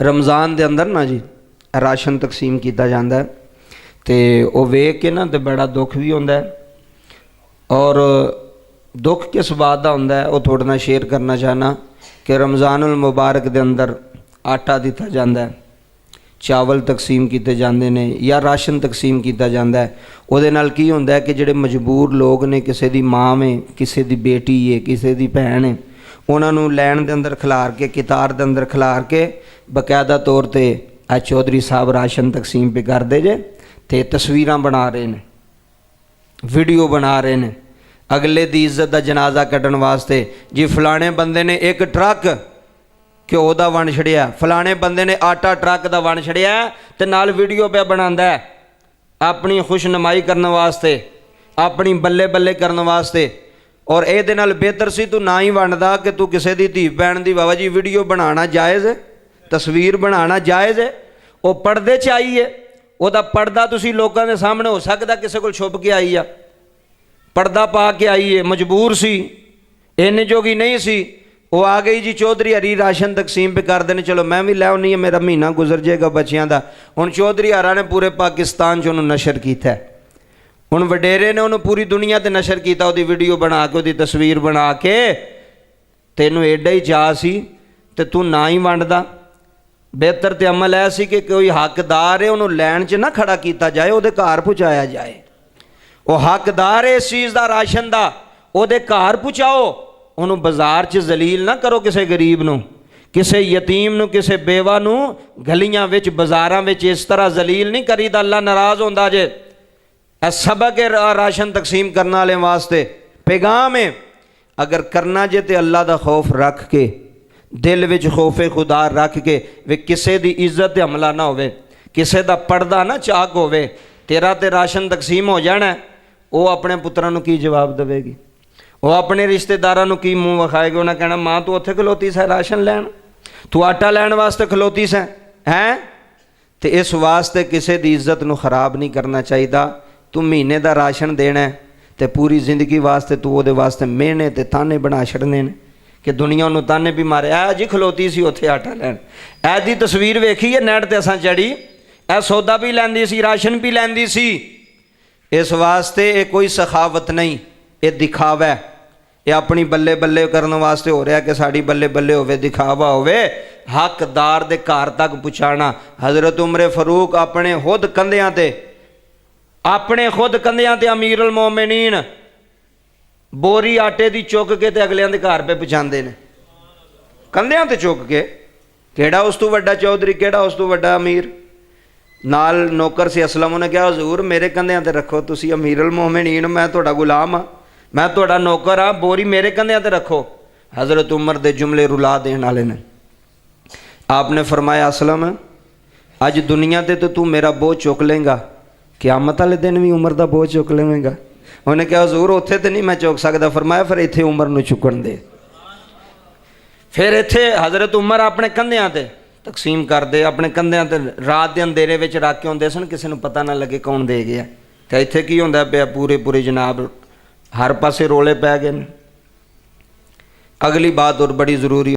रमज़ान के अंदर ना जी राशन तकसीम किया जाता है तो वह वेख के ना तो बड़ा दुख भी होता है और दुख किस बात का होंदा है वह थोड़े नाल शेयर करना चाहना कि रमज़ानुल मुबारक के अंदर आटा दिता जाता है, चावल तकसीम किए जाते हैं या राशन तकसीम किया जाता है। उहदे नाल की होंदा है कि जिहड़े मजबूर लोग ने, किसी दी माँ है, किसी दी बेटी है, किसी दी भैन है, उन्होंने लैन के अंदर खिलार के कितार के अंदर खिलार के बकायदा तौर पर चौधरी साहब राशन तकसीम पे करते जे ते तस्वीरां बना रहे हैं, वीडियो बना रहे हैं अगले दी इज्जत का जनाजा कड्ढण वास्ते। जी फलाने बंदे ने एक ट्रक घ्यो का वन छड़िया, फलाने बंदे ने आटा ट्रक का वन छड़िया तो नाल वीडियो पे बनांदा है अपनी खुशनुमाई करने वास्ते, अपनी बल्ले बल्ले करने वास्ते। और ये नाल बेहतर सी तू ना ही वंडदा कि तू किसी दी धी भैन दी बाबा जी वीडियो बनाना जायज़ है, तस्वीर बनाना जायज़ है। वो पर्दे च आई है, वह पर्दा तुसी लोगों के सामने हो सकता किसी को छुप के आई आ, पर्दा पा के आई है, मजबूर सी, इन्ने जोगी नहीं सी, वो आ गई जी चौधरी हरी राशन तकसीम पे कर देने, चलो मैं भी लै आनी है, मेरा महीना गुजर जाएगा बच्चों का। हुण चौधरी हरा ने पूरे पाकिस्तान च उन्होंने नशर किया, हुण वडेरे ने उन्होंने पूरी दुनिया ते नशर किया, वो वीडियो बना के वो तस्वीर बना के। तेनों एडा ही चाह सी ते तू ना ही वंडदा। बेहतर तो अमल है सी कि कोई हकदार है उन्होंने लैन च ना खड़ा किया जाए, वो घर पहुँचाया जाए। वह हकदार है इस चीज़ का राशन का, वो घर पहुँचाओ, उन्होंने बाजार च जलील ना करो किसी गरीब नूं, किसी यतीम नूं, किसी बेवा नूं गलियां विच बाजारां विच इस तरह जलील नहीं करीदा, अल्लाह नाराज़ होंदा जे। सबक है राशन तकसीम करने वाले वास्ते, पैगाम है अगर करना जे तो अल्लाह का खौफ रख के, दिल विच खौफे खुदा रख के, वे किसी की इज्जत ते हमला ना होवे, किसी का पर्दा ना चाक होवे। तेरा ते राशन तकसीम हो जाना, वो अपने पुत्रां नूं की जवाब देवेगी, वो अपने रिश्तेदारां नूं की मूँह विखाएगी। उन्हें कहना माँ तू उत्थे खलोती सै राशन लैन, तू आटा लैन वास्ते खलोती सै हैं। तो इस वास्ते किसी की इज्जत नूं खराब नहीं करना चाहिए। तू महीने का राशन देना है तो पूरी जिंदगी वास्ते तू वो वास्ते मेहने ते ताने बना छड़ने ने कि दुनिया उन्होंने ताने भी मारे। ऐ जी खलोती सी उत्थे आटा लैन, ऐ दी तस्वीर वेखी है नैट ते असां चढ़ी, ऐ सौदा भी लैंदी सी, राशन भी लैंदी सी। इस वास्ते ये कोई सखावत नहीं, ये दिखावा है, ये अपनी बल्ले बल्ले करने वास्ते हो रहा है कि साड़ी बल्ले बल्ले होवे, दिखावा होवे। हकदार दे घर तक पहुँचाना। हज़रत उमर फरूक अपने खुद कंधियां ते, अपने खुद कंधियां ते अमीरुल मोमिनीन बोरी आटे की चुक के ते अगलियां दे घर पे पहुँचाते हैं, कंधियां ते चुक के। केड़ा उस तो वड्डा चौधरी, केड़ा उस तो वड्डा अमीर। नाल नौकर से असलम, उन्हें कहा हजूर मेरे कंधियां ते रखो, तुसी अमीरुल मोमिनीन, मैं तुहाडा गुलाम हाँ, मैं तुहाडा नौकर हाँ, बोरी मेरे कंधियां ते रखो। हज़रत उमर दे जुमले रुला देने वाले ने। आपने फरमाया असलम अज दुनिया ते तो तू मेरा बोझ चुक लेंगा, क़यामत वाले दिन भी उमर का बोझ चुक लेवेंगा। उन्हें कहा हजूर उत्थे तो नहीं मैं चुक सकता। फरमाया फिर इत्थे उमर नूं चुकण दे। फिर इत्थे हज़रत उमर अपने कंधियां ते तकसीम करते, अपने कंधियां ते रात के अंधेरे विच रख के आउंदे सन, किसी नूं पता ना लगे कौन दे गया। तो इत्थे की हुंदा पिया, पूरे पूरे जनाब हर पासे रोले पै गए। अगली बात और बड़ी ज़रूरी